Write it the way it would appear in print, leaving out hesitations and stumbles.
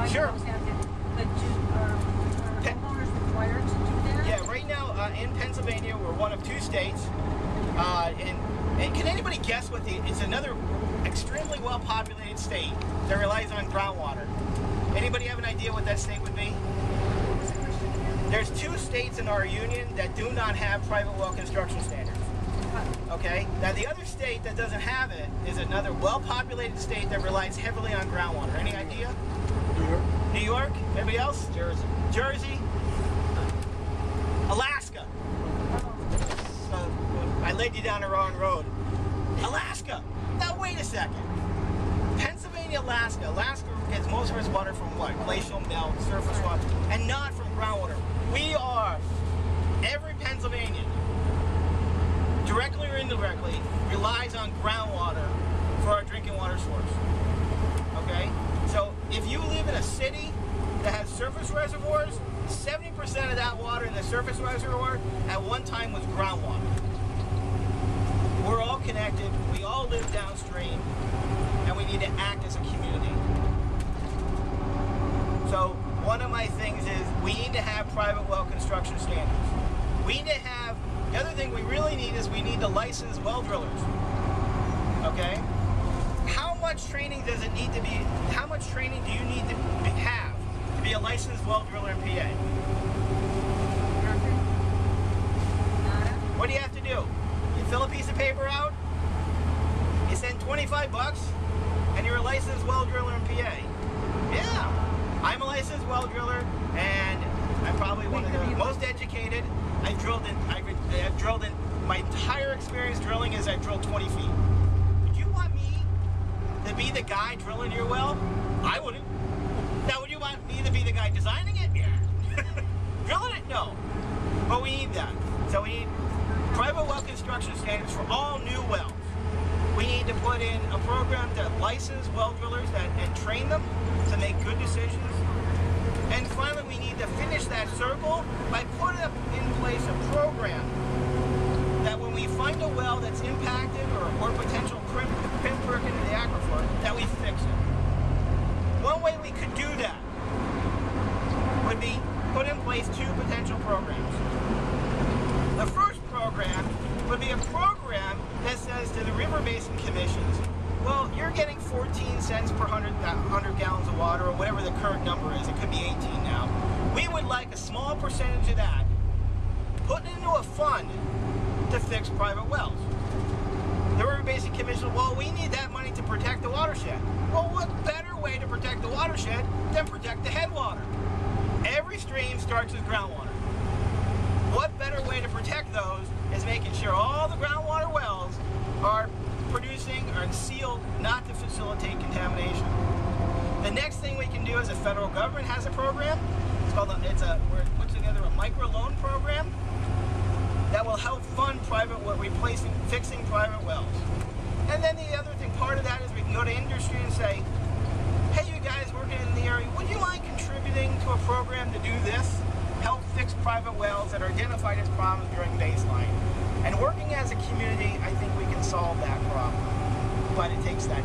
Like Sure. those have to, but are homeowners required to do that? Yeah, right now in Pennsylvania, we're one of 2 states. And can anybody guess what it's another extremely well-populated state that relies on groundwater? Anybody have an idea what that state would be? There's 2 states in our union that do not have private well construction standards. Okay? Now the other state that doesn't have it is another well-populated state that relies heavily on groundwater. Any idea? New York. New York? Anybody else? Jersey. Jersey? Alaska. So I led you down the wrong road. Alaska. Now wait a second. Pennsylvania, Alaska. Alaska gets most of its water from what? Glacial melt, surface water, and not from groundwater. We are, every Pennsylvanian, directly or indirectly, relies on groundwater for our drinking water source. Okay? So if you live in a city that has surface reservoirs, 70% of that water in the surface reservoir at one time was groundwater. We're all connected, we all live downstream, and we need to act as a community. So one of my things is we need to have private well construction standards. We need to have, the other thing we really need is we need to license well drillers. Okay? How much training does it need to be, how much training do you need to have to be a licensed well driller in PA? What do you have to do? You fill a piece of paper out, you send 25 bucks, and you're a licensed well driller in PA. Yeah, I'm a licensed well driller, and I'm probably one of the most educated. I've drilled in, my entire experience drilling is I've drilled 20 feet. Would you want me to be the guy drilling your well? I wouldn't. Now, would you want me to be the guy designing it? Yeah. Drilling it? No. But we need that. So we need private well construction standards for all new wells. We need to put in a program to license well drillers and train them to make good decisions. And finally, we need to finish that circle by putting in place a program that when we find a well that's impacted or potential pinprick into the aquifer, that we fix it. One way we could do that would be put in place 2 potential programs. The first program would be a program that says to the river basin commissions, well, you're getting 14 cents per 100 gallons of water, or whatever the current number is. It could be 18 now. We would like a small percentage of that put into a fund to fix private wells. The river basin commission, well, we need that money to protect the watershed. Well, what better way to protect the watershed than protect the headwater? Every stream starts with groundwater. What better way to protect those is making sure all the groundwater wells are producing or sealed not to facilitate contamination. The next thing we can do is the federal government has a program. It's called we're put together a microloan program that will help fund fixing private wells. And then the other thing, part of that is we can go to industry and say, hey, you guys working in the area, would you mind contributing to a program to do this? Help fix private wells that are identified as problems during baseline. And working as a community, I think we can solve that problem. But it takes that